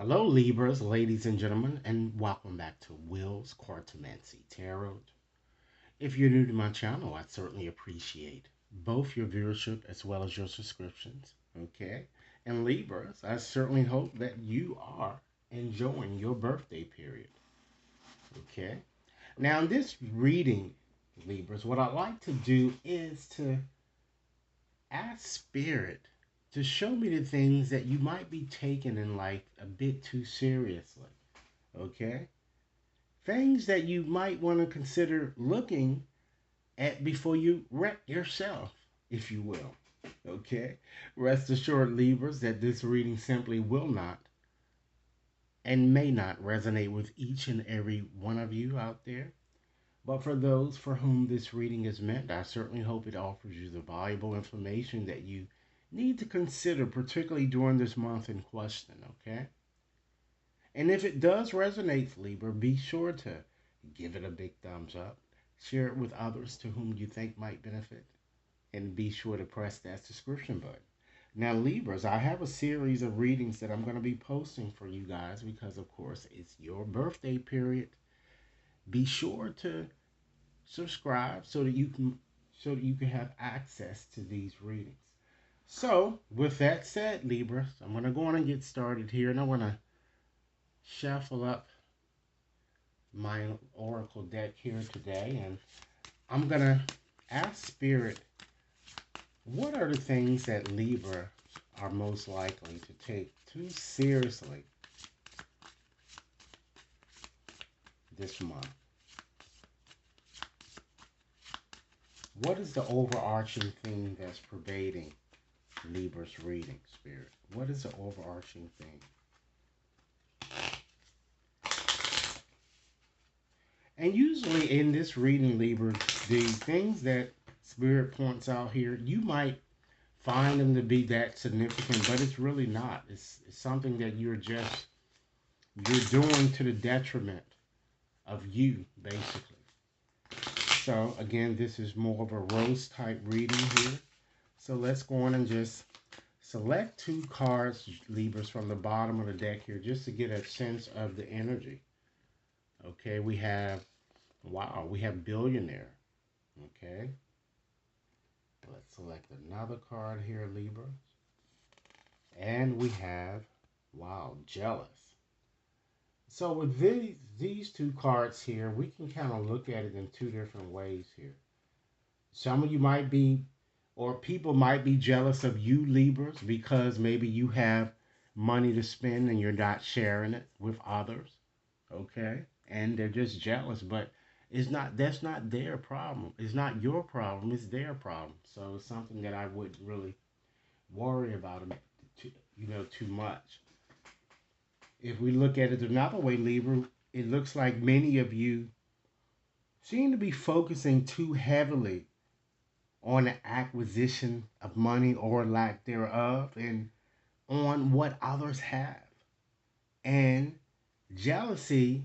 Hello, Libras, ladies and gentlemen, and welcome back to Will's Cartomancy Tarot. If you're new to my channel, I certainly appreciate both your viewership as well as your subscriptions. Okay? And Libras, I certainly hope that you are enjoying your birthday period. Okay? Now, in this reading, Libras, what I like to do is to ask Spirit to show me the things that you might be taking in life a bit too seriously. Okay? Things that you might want to consider looking at before you wreck yourself, if you will. Okay? Rest assured, Libras, that this reading simply will not and may not resonate with each and every one of you out there. But for those for whom this reading is meant, I certainly hope it offers you the valuable information that you need to consider, particularly during this month in question, okay? And if it does resonate, Libra, be sure to give it a big thumbs up, share it with others to whom you think might benefit, and be sure to press that subscription button. Now, Libras, I have a series of readings that I'm going to be posting for you guys because, of course, it's your birthday period. Be sure to subscribe so that you can have access to these readings. So, with that said, Libras, I'm going to go on and get started here, and I want to shuffle up my oracle deck here today, and I'm gonna ask Spirit, what are the things that Libra are most likely to take too seriously this month? What is the overarching theme that's pervading Libra's reading, Spirit? What is the overarching theme? And usually in this reading, Libra, the things that Spirit points out here, you might find them to be that significant, but it's really not. It's something that you're doing to the detriment of you, basically. So again, this is more of a rose type reading here. So let's go on and just select two cards, Libras, from the bottom of the deck here, just to get a sense of the energy. Okay, we have, wow, we have billionaire. Okay, let's select another card here, Libra. And we have, wow, jealous. So with these two cards here, we can kind of look at it in two different ways here. Some of you might be, or people might be jealous of you, Libras, because maybe you have money to spend and you're not sharing it with others. Okay? And they're just jealous, but that's not their problem. It's not your problem, it's their problem. So it's something that I wouldn't really worry about them too much. If we look at it another way, Libra, it looks like many of you seem to be focusing too heavily on the acquisition of money or lack thereof and on what others have. And jealousy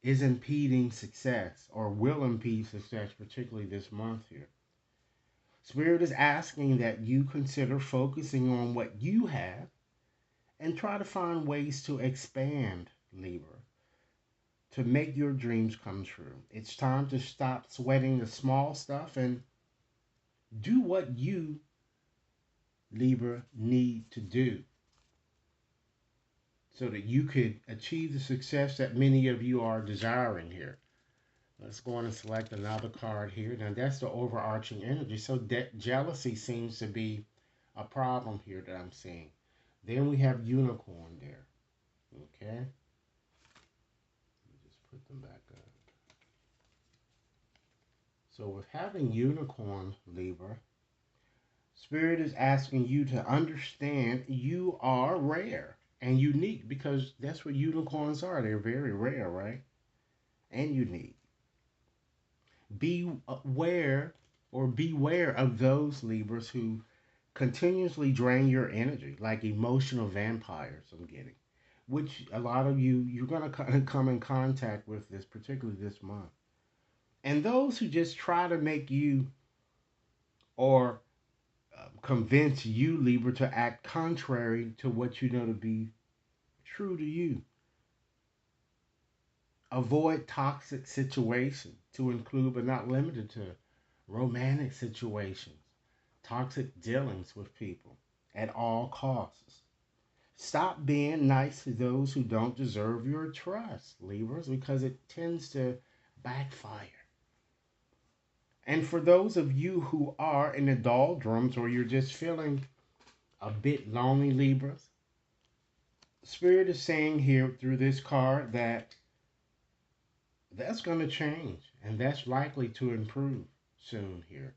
is impeding success or will impede success, particularly this month here. Spirit is asking that you consider focusing on what you have and try to find ways to expand, Libra, to make your dreams come true. It's time to stop sweating the small stuff and do what you, Libra, need to do so that you could achieve the success that many of you are desiring here. Let's go on and select another card here. Now that's the overarching energy. So jealousy seems to be a problem here that I'm seeing. Then we have unicorn there. Okay. Let me just put them back up. So with having unicorn, Libra, Spirit is asking you to understand you are rare and unique because that's what unicorns are. They're very rare, right? And unique. Be aware or beware of those, Libras, who continuously drain your energy, like emotional vampires, I'm getting, which a lot of you're going to come in contact with this, particularly this month. And those who just try to make you or convince you, Libra, to act contrary to what you know to be true to you. Avoid toxic situations, to include but not limited to romantic situations, toxic dealings with people at all costs. Stop being nice to those who don't deserve your trust, Libras, because it tends to backfire. And for those of you who are in the doldrums or you're just feeling a bit lonely, Libras, Spirit is saying here through this card that that's going to change and that's likely to improve soon here.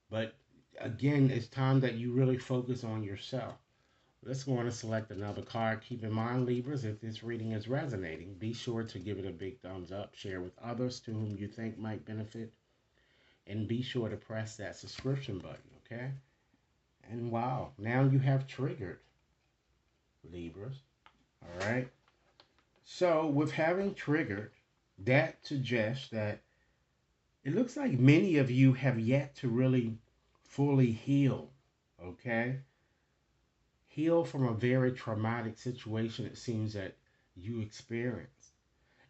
But again, it's time that you really focus on yourself. Let's go on and select another card. Keep in mind, Libras, if this reading is resonating, be sure to give it a big thumbs up, share with others to whom you think might benefit, and be sure to press that subscription button, okay? And wow, now you have triggered, Libras, all right? So, with having triggered, that suggests that it looks like many of you have yet to really fully heal, okay? Heal from a very traumatic situation it seems that you experienced.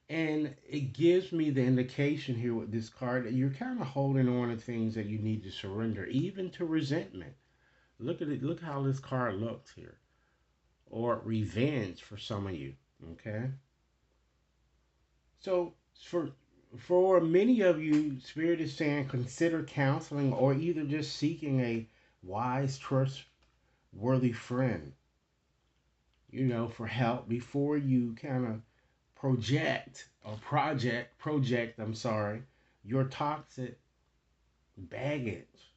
And it gives me the indication here with this card that you're kind of holding on to things that you need to surrender, even to resentment. Look at it, look how this card looks here. Or revenge for some of you. Okay? So for many of you, Spirit is saying consider counseling or either just seeking a wise, trustworthy friend, for help before you kind of project, I'm sorry, your toxic baggage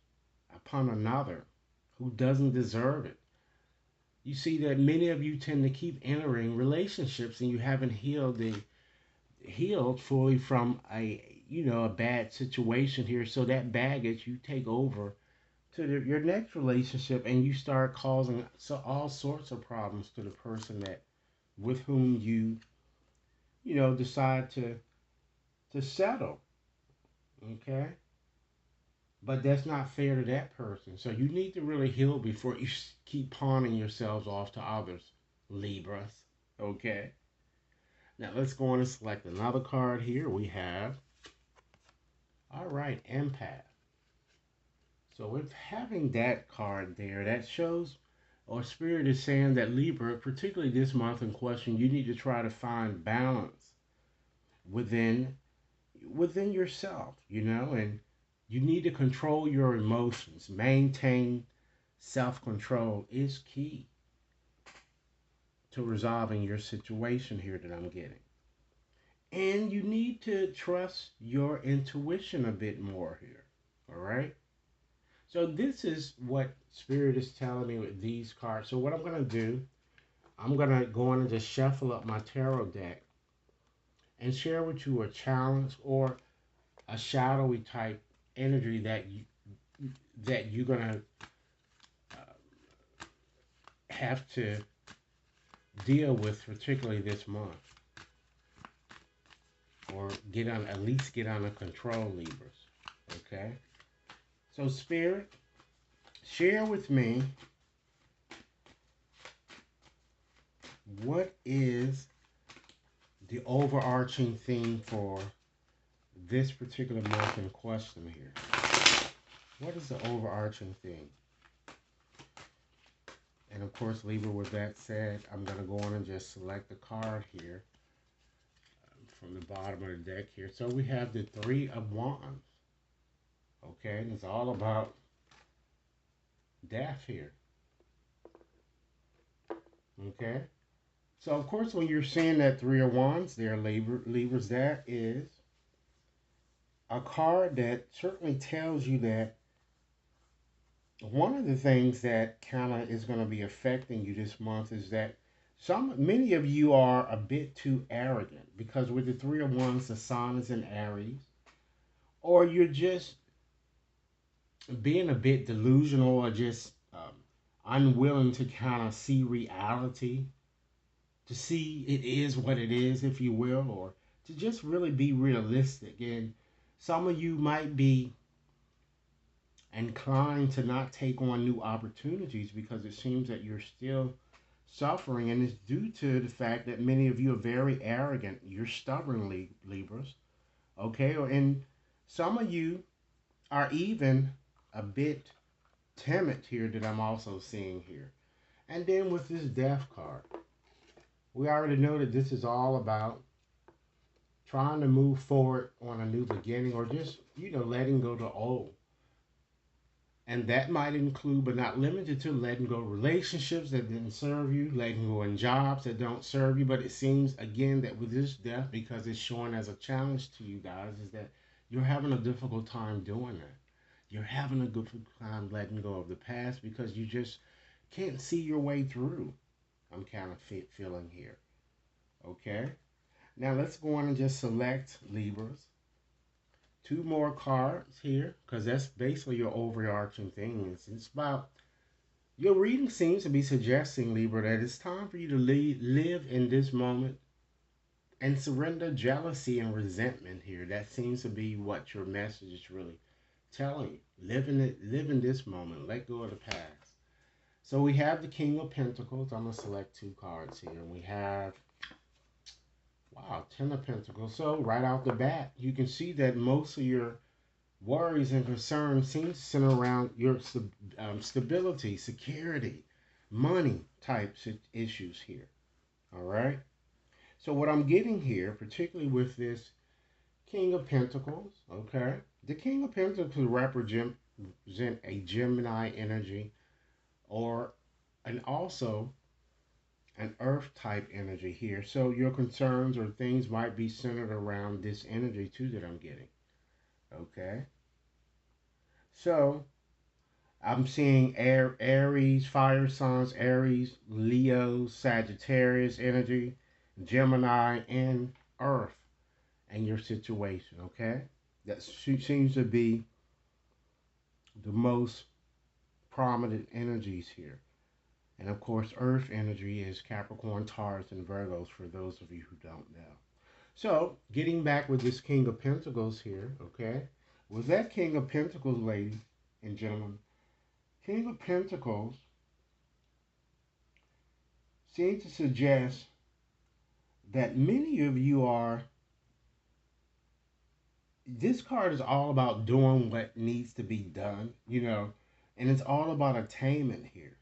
upon another who doesn't deserve it. You see that many of you tend to keep entering relationships and you haven't healed fully from a bad situation here. So that baggage you take over to your next relationship and you start causing all sorts of problems to the person that with whom you decide to settle. Okay, but that's not fair to that person. So you need to really heal before you keep pawning yourselves off to others, Libras. Okay. Now let's go on and select another card here. We have, all right, empath. So with having that card there, that shows, or Spirit is saying that Libra, particularly this month in question, you need to try to find balance within yourself, and you need to control your emotions. Maintain self-control is key to resolving your situation here that I'm getting. And you need to trust your intuition a bit more here. All right? So this is what Spirit is telling me with these cards. So what I'm going to do, I'm going to go on and just shuffle up my tarot deck and share with you a challenge or a shadowy type energy that you're gonna have to deal with, particularly this month, or at least get under control, Libras. Okay. So, Spirit, share with me what is the overarching theme for this particular month in question here. What is the overarching theme? And of course, Libra, with that said, I'm going to go on and just select the card here from the bottom of the deck here. So we have the Three of Wands. Okay, and it's all about death here. Okay, so of course, when you're seeing that Three of Wands there, Libras, that is a card that certainly tells you that one of the things that kind of is going to be affecting you this month is that many of you are a bit too arrogant because with the Three of Wands, the Sun is in Aries, or you're just being a bit delusional or just unwilling to kind of see reality, to see it is what it is, if you will, or to just really be realistic. And some of you might be inclined to not take on new opportunities because it seems that you're still suffering, and it's due to the fact that many of you are very arrogant. You're stubborn, Libras, okay? And some of you are even a bit timid here that I'm also seeing here. And then with this death card, we already know that this is all about trying to move forward on a new beginning, or just, letting go to old. And that might include, but not limited to, letting go of relationships that didn't serve you, letting go in jobs that don't serve you. But it seems, again, that with this death, because it's showing as a challenge to you guys, is that you're having a difficult time doing that. You're having a difficult time letting go of the past because you just can't see your way through. I'm kind of feeling here. Okay? Now let's go on and just select Libras. Two more cards here, because that's basically your overarching thing. It's about, your reading seems to be suggesting, Libra, that it's time for you to live in this moment and surrender jealousy and resentment here. That seems to be what your message is really telling you. Live in this moment. Let go of the past. So we have the King of Pentacles. I'm going to select two cards here. And we have, wow, Ten of Pentacles. So right out the bat, you can see that most of your worries and concerns seem to center around your stability, security, money type issues here. All right. So what I'm getting here, particularly with this King of Pentacles, okay, the King of Pentacles represent a Gemini energy, or and also an Earth type energy here. So your concerns or things might be centered around this energy too that I'm getting. Okay. So I'm seeing Aries, fire signs, Aries, Leo, Sagittarius energy, Gemini, and Earth, and your situation, okay? That seems to be the most prominent energies here. And of course, Earth energy is Capricorn, Taurus, and Virgos for those of you who don't know. So, getting back with this King of Pentacles here, okay? With that King of Pentacles, ladies and gentlemen, King of Pentacles seem to suggest that many of you are, this card is all about doing what needs to be done, and it's all about attainment here.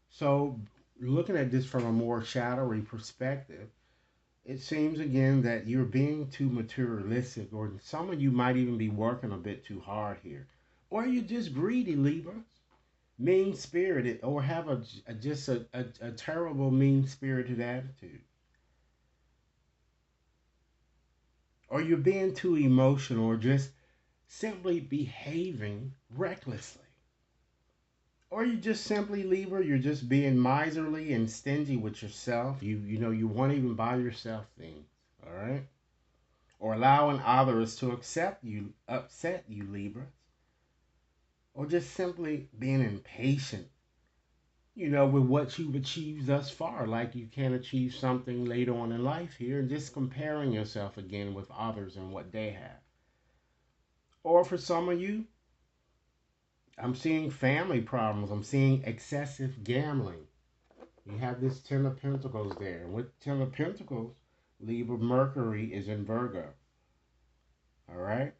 So, looking at this from a more shadowy perspective, it seems again that you're being too materialistic, or some of you might even be working a bit too hard here, or you're just greedy, Libra, mean spirited, or have a terrible mean spirited attitude. Or you're being too emotional, or just simply behaving recklessly. Or you just simply, Libra, you're just being miserly and stingy with yourself. You won't even buy yourself things, all right? Or allowing others to upset you, Libra. Or just simply being impatient, with what you've achieved thus far. Like you can't achieve something later on in life here, and just comparing yourself again with others and what they have. Or for some of you, I'm seeing family problems. I'm seeing excessive gambling. You have this Ten of Pentacles there. With Ten of Pentacles, Libra, Mercury is in Virgo. All right?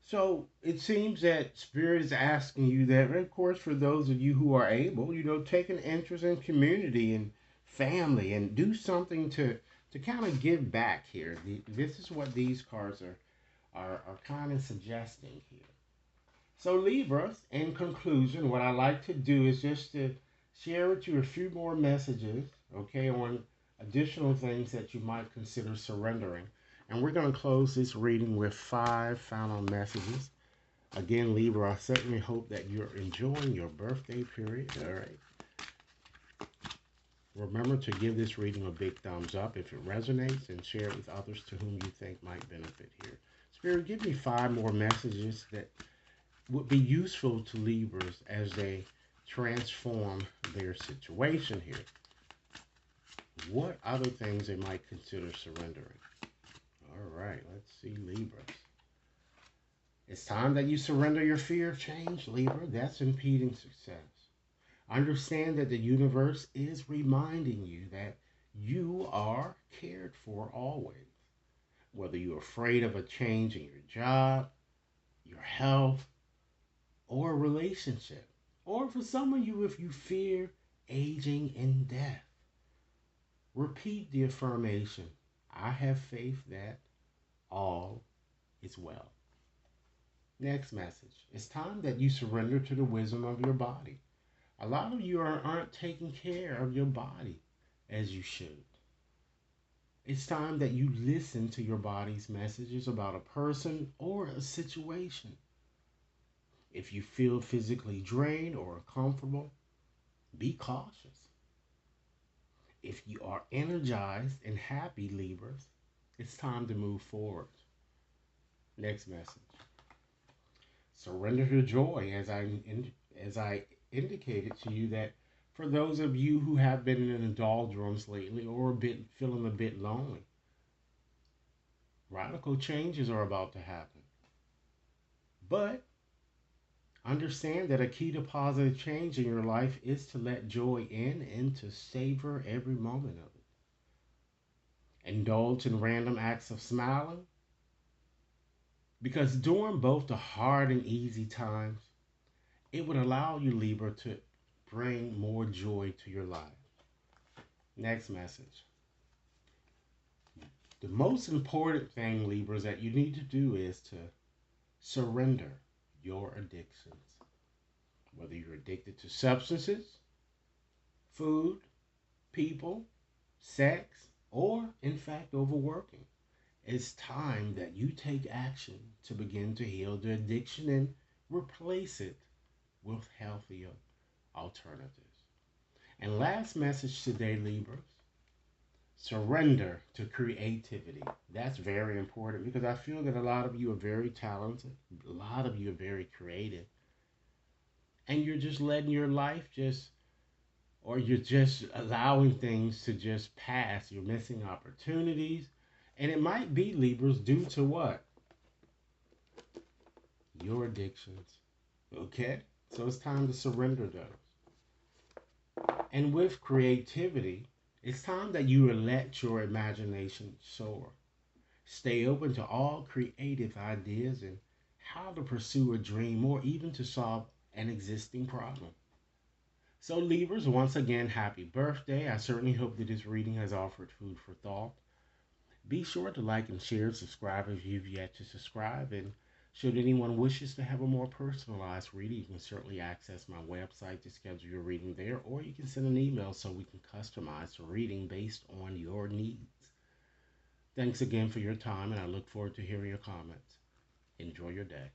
So it seems that Spirit is asking you that, and of course, for those of you who are able, take an interest in community and family and do something to kind of give back here. This is what these cards are kind of suggesting here. So Libra, in conclusion, what I like to do is just to share with you a few more messages, okay, on additional things that you might consider surrendering. And we're going to close this reading with 5 final messages. Again, Libra, I certainly hope that you're enjoying your birthday period, all right? Remember to give this reading a big thumbs up if it resonates, and share it with others to whom you think might benefit here. Spirit, give me 5 more messages that would be useful to Libras as they transform their situation here. What other things they might consider surrendering? All right, let's see, Libras. It's time that you surrender your fear of change, Libra. That's impeding success. Understand that the universe is reminding you that you are cared for always. Whether you're afraid of a change in your job, your health, or a relationship, or for some of you, if you fear aging and death, repeat the affirmation: I have faith that all is well. Next message. It's time that you surrender to the wisdom of your body. A lot of you aren't taking care of your body as you should. It's time that you listen to your body's messages about a person or a situation. If you feel physically drained or uncomfortable, be cautious. If you are energized and happy, Libras, it's time to move forward. Next message. Surrender to joy, as I indicated to you that for those of you who have been in the doldrums lately or feeling a bit lonely, radical changes are about to happen. But understand that a key to positive change in your life is to let joy in and to savor every moment of it. Indulge in random acts of smiling, because during both the hard and easy times, it would allow you, Libra, to bring more joy to your life. Next message. The most important thing, Libras, that you need to do is to surrender your addictions. Whether you're addicted to substances, food, people, sex, or in fact overworking, it's time that you take action to begin to heal the addiction and replace it with healthier alternatives. And last message today, Libras: surrender to creativity. That's very important because I feel that a lot of you are very talented, a lot of you are very creative, and you're just letting your life or you're just allowing things to just pass. You're missing opportunities. And it might be, Libras, due to what? Your addictions. Okay? So it's time to surrender those. And with creativity, it's time that you let your imagination soar. Stay open to all creative ideas and how to pursue a dream or even to solve an existing problem. So, Libras, once again, happy birthday. I certainly hope that this reading has offered food for thought. Be sure to like and share, subscribe if you've yet to subscribe, and should anyone wishes to have a more personalized reading, you can certainly access my website to schedule your reading there, or you can send an email so we can customize the reading based on your needs. Thanks again for your time, and I look forward to hearing your comments. Enjoy your day.